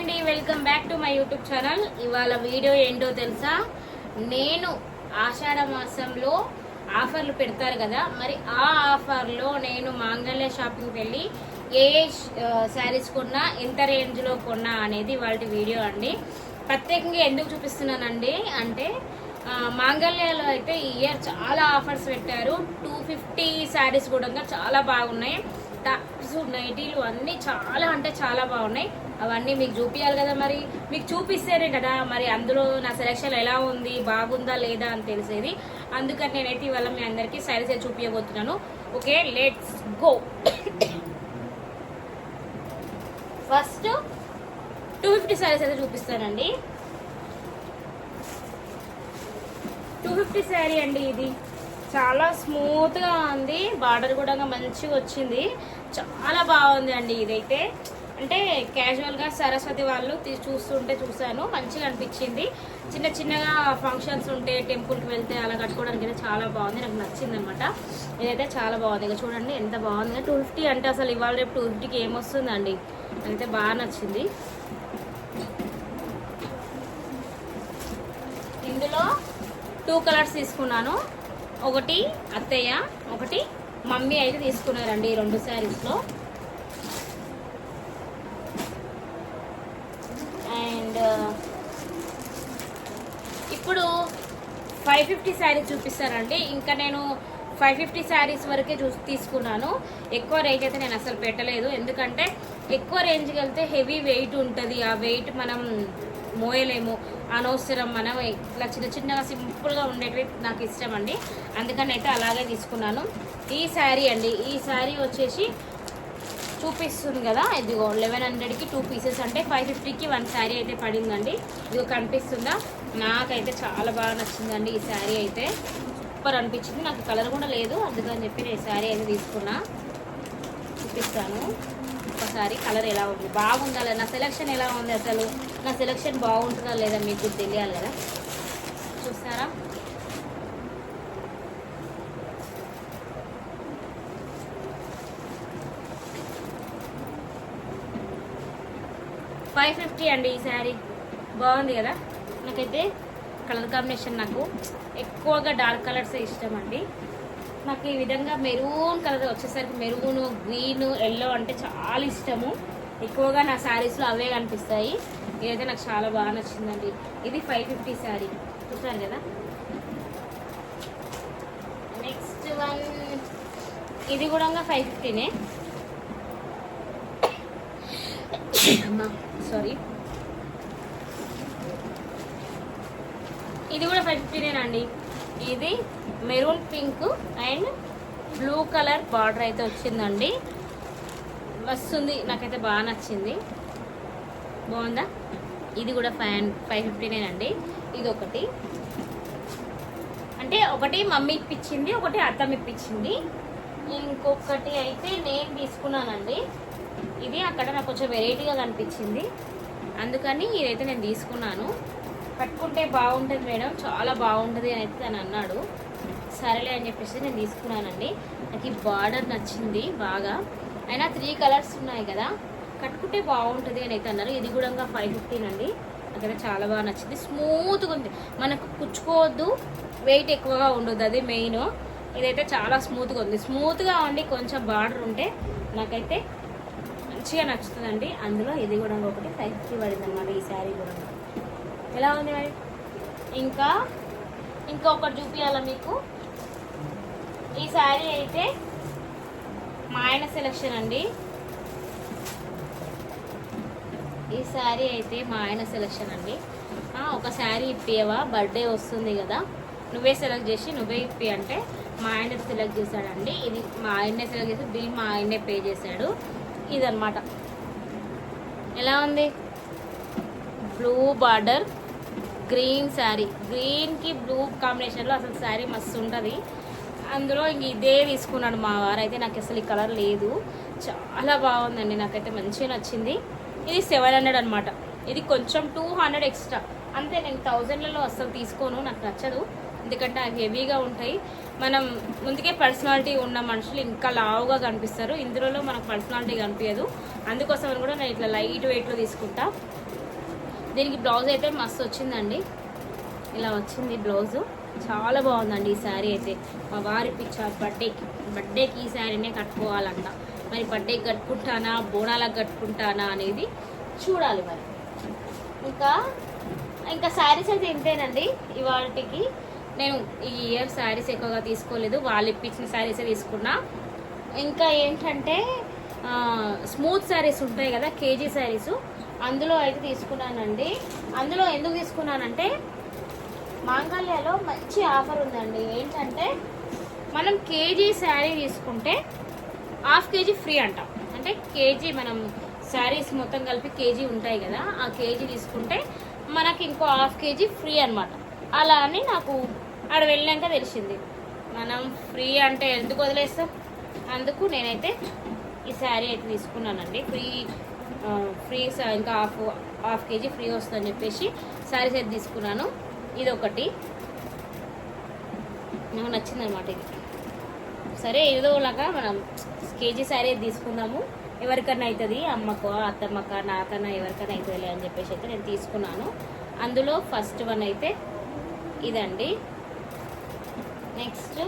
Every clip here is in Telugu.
అండి, welcome back to my YouTube channel. ఇవాళ వీడియో ఏంటో తెలుసా? నేను ఆషాఢ మాసంలో ఆఫర్లు పెడతారు కదా, మరి ఆ ఆఫర్లో నేను మాంగళ్య షాపింగ్కి వెళ్ళి ఏ శారీస్ కొన్నా, ఎంత రేంజ్లో కొన్నా అనేది వాళ్ళ వీడియో అండి. ప్రత్యేకంగా ఎందుకు చూపిస్తున్నానండి అంటే మాంగళ్యలో అయితే ఈ ఇయర్ చాలా ఆఫర్స్ పెట్టారు. 250 శారీస్ కూడా చాలా బాగున్నాయి. టాప్స్, నైటీలు అన్నీ చాలా అంటే చాలా బాగున్నాయి. అవన్నీ మీకు చూపించాలి కదా, మరి మీకు చూపిస్తేనే కదా మరి అందులో నా సెలెక్షన్ ఎలా ఉంది, బాగుందా లేదా అని తెలిసేది. అందుకని నేనైతే ఇవాళ మీ అందరికీ శారీస్ చూపించబోతున్నాను. Okay, let's go. First 250 saris అయితే చూపిస్తానండి. 250 శారీ అండి. ఇది చాలా స్మూత్గా ఉంది, బార్డర్ కూడా మంచిగా వచ్చింది, చాలా బాగుంది అండి. ఇదైతే అంటే క్యాజువల్గా సరస్వతి వాళ్ళు చూస్తుంటే చూసాను, మంచిగా అనిపించింది. చిన్న చిన్నగా ఫంక్షన్స్ ఉంటే, టెంపుల్కి వెళ్తే అలా కట్టుకోవడానికి అయితే చాలా బాగుంది, నాకు నచ్చింది అనమాట. ఇదైతే చాలా బాగుంది. ఇక చూడండి ఎంత బాగుంది. 250 అంటే అసలు ఇవాళ రేపు 250కి ఏమొస్తుందండి. అయితే బాగా నచ్చింది. ఇందులో 2 కలర్స్ తీసుకున్నాను. ఒకటి అత్తయ్య, ఒకటి మమ్మీ అయితే తీసుకున్నారండి ఈ 2 శారీస్లో. అండ్ ఇప్పుడు 550 శారీస్ చూపిస్తారండి. ఇంకా నేను 550 శారీస్ వరకే తీసుకున్నాను. ఎక్కువ రేంజ్ అయితే నేను అసలు పెట్టలేదు, ఎందుకంటే ఎక్కువ రేంజ్కి వెళ్తే హెవీ వెయిట్ ఉంటుంది. ఆ వెయిట్ మనం మోయలేము, అనవసరం. మనం ఇట్లా చిన్న చిన్నగా సింపుల్గా ఉండేవి నాకు ఇష్టం అండి, అందుకని అయితే అలాగే తీసుకున్నాను. ఈ శారీ అండి, ఈ శారీ వచ్చేసి చూపిస్తుంది కదా, ఇదిగో 1100కి 2 పీసెస్, అంటే 550కి 1 శారీ అయితే పడిందండి. ఇదిగో కనిపిస్తుందా? నాకైతే చాలా బాగా నచ్చిందండి ఈ శారీ అయితే, సూపర్ అనిపించింది. నాకు కలర్ కూడా లేదు, అందుకని చెప్పి నేను ఈ శారీ అయితే తీసుకున్నా. చూపిస్తాను ఒకసారి కలర్ ఎలా ఉంది, బాగుందా లేదా, నా సెలెక్షన్ ఎలా ఉంది, అసలు నా సెలెక్షన్ బాగుంటుందా లేదా మీకు తెలియాలి కదా. చూస్తారా? $550 అండి ఈ శారీ. బాగుంది కదా. నాకైతే కలర్ కాంబినేషన్ నాకు ఎక్కువగా డార్క్ కలర్స్ ఇష్టం అండి. నాకు ఈ విధంగా మెరూన్ కలర్ వచ్చేసరికి, మెరూన్, గ్రీన్, ఎల్లో అంటే చాలా ఇష్టము. ఎక్కువగా నా శారీస్లో అవే కనిపిస్తాయి. ఇదైతే నాకు చాలా బాగా నచ్చిందండి. ఇది 550 శారీ, చూసాను కదా. నెక్స్ట్ వన్, ఇది కూడా 550నే. సారీ, ఇది కూడా 550నేనండి. ఇది maroon pink and blue colour border అయితే వచ్చిందండి. వస్తుంది, నాకైతే బాగా నచ్చింది. బాగుందా? ఇది కూడా 550నేనండి. ఇది ఒకటి, అంటే ఒకటి మమ్మీ ఇప్పించింది, ఒకటి అత్తమ్మ ఇప్పించింది. ఇంకొకటి అయితే నేను తీసుకున్నానండి. ఇది అక్కడ నాకు కొంచెం వెరైటీగా కనిపించింది, అందుకని ఇదైతే నేను తీసుకున్నాను. కట్టుకుంటే బాగుంటుంది మేడం, చాలా బాగుంటుంది అని అయితే తను అన్నాడు. సరేలే అని చెప్పేసి నేను తీసుకున్నానండి. నాకు ఈ బార్డర్ నచ్చింది బాగా. అయినా 3 కలర్స్ ఉన్నాయి కదా, కట్టుకుంటే బాగుంటుంది అని అయితే అన్నారు. ఇది కూడా 550 అండి. నాకైతే చాలా బాగా నచ్చింది. స్మూత్గా ఉంది, మనకు కుచ్చుకోవద్దు, వెయిట్ ఎక్కువగా ఉండదు, అది మెయిన్. ఇదైతే చాలా స్మూత్గా ఉంది. స్మూత్గా ఉండి కొంచెం బార్డర్ ఉంటే నాకైతే మంచిగా నచ్చుతుందండి. అందులో ఇది కూడా ఒకటి 550 పడింది అన్నమాట. ఈ శారీ కూడా ఎలా ఉంది మరి. ఇంకొకటి చూపించాలా మీకు. ఈ శారీ అయితే మా ఆయన సెలెక్షన్ అండి. ఈ శారీ అయితే మా ఆయన సెలెక్షన్ అండి. ఒక శారీ ఇప్పియవా, బర్త్డే వస్తుంది కదా, నువ్వే సెలెక్ట్ చేసి నువ్వే ఇప్పి అంటే మా ఆయన సెలెక్ట్ చేశాడండి. ఇది మా ఆయన్నే సెలెక్ట్ చేసి బిల్ మా ఆయన్నే పే చేశాడు. ఇదన్నమాట. ఎలా ఉంది? బ్లూ బార్డర్, గ్రీన్ శారీ, గ్రీన్కి బ్లూ కాంబినేషన్లో అసలు శారీ మస్తు ఉంటుంది. అందులో ఇంక ఇదే తీసుకున్నాడు మా వారు. అయితే నాకు అసలు ఈ కలర్ లేదు, చాలా బాగుందండి, నాకైతే మంచిగా నచ్చింది. ఇది 700 అనమాట. ఇది కొంచెం 200 ఎక్స్ట్రా అంతే. నేను 1000లలో అసలు తీసుకోను, నాకు నచ్చదు, ఎందుకంటే అవి హెవీగా ఉంటాయి. మనం ముందుకే పర్సనాలిటీ ఉన్న మనుషులు ఇంకా లావుగా కనిపిస్తారు, ఇందులో మనకు పర్సనాలిటీ కనిపించదు. అందుకోసం కూడా నేను ఇట్లా లైట్ వెయిట్లో తీసుకుంటా. దీనికి బ్లౌజ్ అయితే మస్తు వచ్చిందండి, ఇలా వచ్చింది బ్లౌజు. చాలా బాగుందండి ఈ శారీ అయితే. మా వారి పిచ్చ బర్త్డేకి ఈ శారీనే కట్టుకోవాలంట. మరి బర్త్డేకి కట్టుకుంటానా, బోనాలకు కట్టుకుంటానా అనేది చూడాలి మరి. ఇంకా శారీస్ అయితే ఇంతేనండి ఇవాళకి. నేను ఈ ఇయర్ శారీస్ ఎక్కువగా తీసుకోలేదు, వాళ్ళు ఇప్పించిన శారీసే తీసుకున్నా. ఇంకా ఏంటంటే స్మూత్ శారీస్ ఉంటాయి కదా, కేజీ శారీస్, అందులో అయితే తీసుకున్నానండి. అందులో ఎందుకు తీసుకున్నానంటే మాంగళ్యాలో మంచి ఆఫర్ ఉందండి. ఏంటంటే మనం కేజీ శారీ తీసుకుంటే హాఫ్ కేజీ ఫ్రీ అంట. అంటే కేజీ మనం శారీస్ మొత్తం కలిపి కేజీ ఉంటాయి కదా, ఆ కేజీ తీసుకుంటే మనకి ఇంకో హాఫ్ కేజీ ఫ్రీ అనమాట. అలా అని నాకు ఆడ వెళ్ళాక తెలిసింది. మనం ఫ్రీ అంటే ఎందుకు వదిలేస్తాం, అందుకు నేనైతే ఈ శారీ అయితే తీసుకున్నానండి. ఫ్రీ ఇంకా హాఫ్ కేజీ ఫ్రీ వస్తుందని చెప్పేసి శారీస్ అయితే తీసుకున్నాను. ఇది ఒకటి నాకు నచ్చిందనమాట. ఇది సరే ఏదోలాగా మనం కేజీ శారీ తీసుకుందాము, ఎవరికన్నా అవుతుంది, అమ్మకో అత్తమ్మక నాకన్నా ఎవరికైనా అవుతుంది అని చెప్పేసి అయితే నేను తీసుకున్నాను. అందులో ఫస్ట్ వన్ అయితే ఇదండి. నెక్స్ట్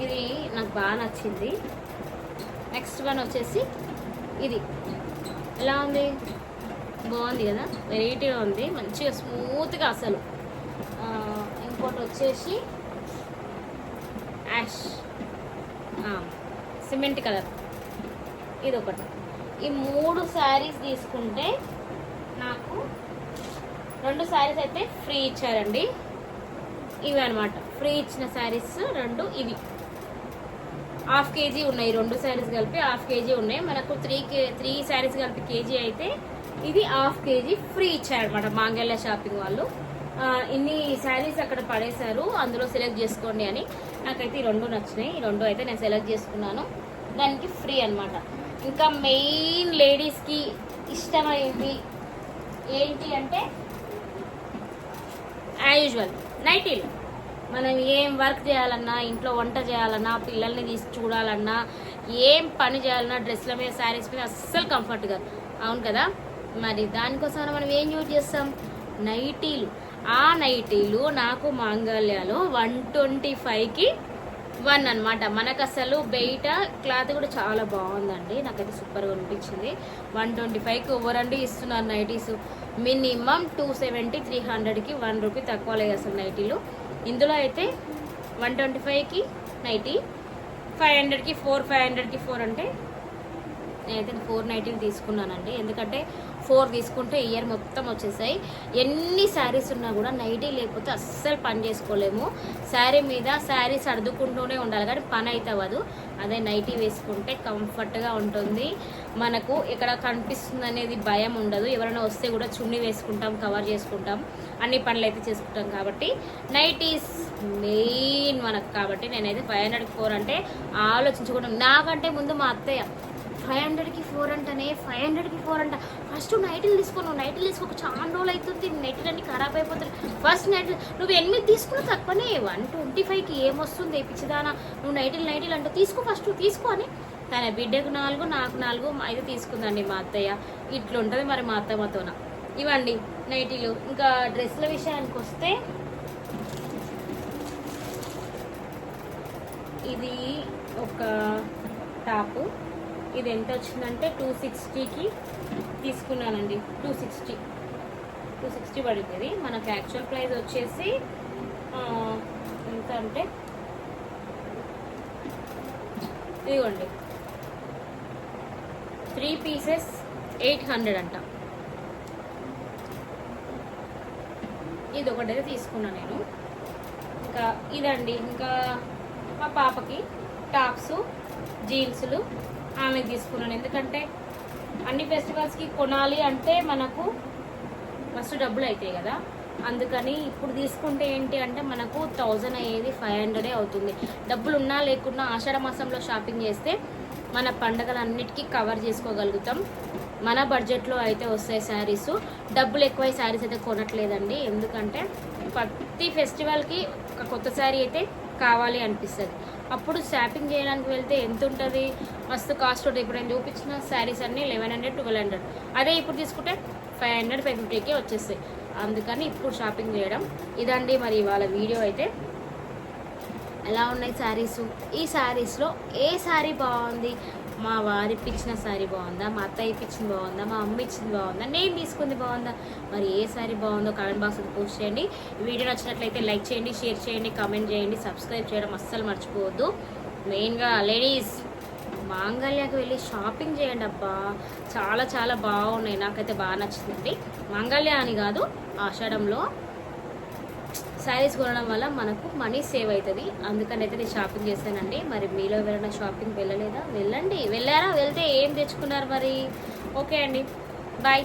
ఇది నాకు బాగా నచ్చింది. నెక్స్ట్ వన్ వచ్చేసి ఇది ఎలా ఉంది, బాగుంది కదా, వెరైటీగా ఉంది, మంచిగా స్మూత్గా అసలు. ఇంకోటి వచ్చేసి యాష్ సిమెంట్ కలర్, ఇది ఒకటి. ఈ 3 శారీస్ తీసుకుంటే నాకు 2 శారీస్ అయితే ఫ్రీ ఇచ్చారండి. ఇవి అనమాట ఫ్రీ ఇచ్చిన శారీస్ 2. ఇవి హాఫ్ కేజీ ఉన్నాయి, 2 శారీస్ కలిపి హాఫ్ కేజీ ఉన్నాయి. మనకు 3 శారీస్ కలిపి కేజీ అయితే ఇది హాఫ్ కేజీ ఫ్రీ ఇచ్చారనమాట మాంగళ్య షాపింగ్ వాళ్ళు. ఇన్ని శారీస్ అక్కడ పడేశారు, అందులో సెలెక్ట్ చేసుకోండి అని. నాకైతే ఈ 2 నచ్చినాయి, ఈ 2 అయితే నేను సెలెక్ట్ చేసుకున్నాను, దానికి ఫ్రీ అనమాట. ఇంకా మెయిన్ లేడీస్కి ఇష్టమైంది ఏంటి అంటే యాజ్ యూజువల్ నైటీలు. మనం ఏం వర్క్ చేయాలన్నా, ఇంట్లో వంట చేయాలన్నా, పిల్లల్ని తీసి చూడాలన్నా, ఏం పని చేయాలన్నా డ్రెస్ల మీద శారీస్ మీద అస్సలు కంఫర్ట్గా, అవును కదా. మరి దానికోసం మనం ఏం యూజ్ చేస్తాం, నైటీలు. ఆ నైటీలు నాకు మాంగళ్యాలో 125కి 1 అనమాట. మనకు అసలు బయట క్లాత్ కూడా చాలా బాగుందండి, నాకైతే సూపర్గా అనిపించింది. 125కి ఎవరండి ఇస్తున్నారు నైటీస్, మినిమం 270 300కి 1 రూపీ తక్కువ లేదు అసలు నైటీలు. ఇందులో అయితే 125కి నైటీ, 500కి 4, 500కి 4 అంటే నేనైతే 4 నైటీలు తీసుకున్నానండి. ఎందుకంటే 4 తీసుకుంటే ఇయర్ మొత్తం వచ్చేసాయి. ఎన్ని శారీస్ ఉన్నా కూడా నైటీ లేకపోతే అస్సలు పని చేసుకోలేము. శారీ మీద శారీ సర్దుకుంటూనే ఉండాలి కానీ పని అయితే అవ్వదు. అదే నైటీ వేసుకుంటే కంఫర్ట్గా ఉంటుంది, మనకు ఇక్కడ కనిపిస్తుంది అనేది భయం ఉండదు. ఎవరైనా వస్తే కూడా చున్నీ వేసుకుంటాం, కవర్ చేసుకుంటాం, అన్ని పనులు అయితే చేసుకుంటాం. కాబట్టి నైటీస్ మెయిన్ మనకు. కాబట్టి నేనైతే 500కి 4 అంటే ఆలోచించుకుంటాం. నాకంటే ముందు మా అత్తయ్య 500కి 4 అంటనే, 500కి 4 అంట, ఫస్ట్ నైటీలు తీసుకోను, నైటీలు తీసుకోక చాలా రోజులు అవుతుంది, నైటీలు అన్ని ఖరాబ్ అయిపోతుంది. ఫస్ట్ నైటీలు నువ్వు 8 తీసుకున్నా తక్కువనే, 125కి ఏమొస్తుంది పిచ్చిదానా, నువ్వు నైటీలు అంటే ఫస్ట్ తీసుకో అని తన బిడ్డకు 4 నాకు 4 5 తీసుకుందండి మా అత్తయ్య. ఇట్లుంటుంది మరి మా అత్తమ్మతోన. ఇవ్వండి నైటీలు. ఇంకా డ్రెస్ల విషయానికి వస్తే ఇది ఒక టాపు, ఇది ఎంత వచ్చిందంటే 260కి తీసుకున్నానండి. 260 పడింది. మనకు యాక్చువల్ ప్రైస్ వచ్చేసి ఎంత అంటే ఇదిగోండి 3 పీసెస్ 800 అంట. ఇది ఒకటైతే తీసుకున్నా నేను. ఇంకా ఇదండి, ఇంకా మా పాపకి టాప్స్, జీన్సులు ఆమె తీసుకున్నాను. ఎందుకంటే అన్ని ఫెస్టివల్స్కి కొనాలి అంటే మనకు ఫస్ట్ డబ్బులు అవుతాయి కదా, అందుకని ఇప్పుడు తీసుకుంటే ఏంటి అంటే మనకు 1000 అయ్యేది 500 అవుతుంది. డబ్బులు ఉన్నా లేకున్నా ఆషాఢ మాసంలో షాపింగ్ చేస్తే మన పండగలన్నిటికీ కవర్ చేసుకోగలుగుతాం. మన బడ్జెట్లో అయితే వస్తాయి శారీస్. డబ్బులు ఎక్కువ శారీస్ అయితే కొనట్లేదండి, ఎందుకంటే ప్రతి ఫెస్టివల్కి ఒక కొత్త శారీ అయితే కావాలి అనిపిస్తుంది. అప్పుడు షాపింగ్ చేయడానికి వెళ్తే ఎంత ఉంటుంది, మస్తు కాస్ట్ ఉంటుంది. ఇప్పుడు నేను చూపించిన శారీస్ అన్నీ 1100 1200, అదే ఇప్పుడు తీసుకుంటే 500 550కే వచ్చేస్తాయి. అందుకని ఇప్పుడు షాపింగ్ చేయడం ఇదండి. మరి ఇవాళ వీడియో అయితే ఎలా ఉన్నాయి శారీసు, ఈ శారీస్లో ఏ శారీ బాగుంది, మా వారి ఇప్పించిన శారీ బాగుందా, మా అత్తయ్య ఇప్పించింది బాగుందా, మా అమ్మ ఇచ్చింది బాగుందా, నేను తీసుకుంది బాగుందా, మరి ఏ శారీ బాగుందో కామెంట్ బాక్స్లో పోస్ట్ చేయండి. వీడియో నచ్చినట్లయితే లైక్ చేయండి, షేర్ చేయండి, కామెంట్ చేయండి, సబ్స్క్రైబ్ చేయడం అస్సలు మర్చిపోవద్దు. మెయిన్గా లేడీస్ మాంగళ్యకి వెళ్ళి షాపింగ్ చేయండి అబ్బా, చాలా చాలా బాగున్నాయి, నాకైతే బాగా నచ్చిందండి. మాంగళ్య అని కాదు, ఆషాఢంలో శారీస్ కొనడం వల్ల మనకు మనీ సేవ్ అవుతుంది. అందుకని అయితే నేను షాపింగ్ చేశానండి. మరి మీలో ఎవరైనా షాపింగ్ వెళ్ళలేదా? వెళ్ళండి. వెళ్ళారా? వెళ్తే ఏం తెచ్చుకున్నారు మరి? ఓకే అండి, బాయ్.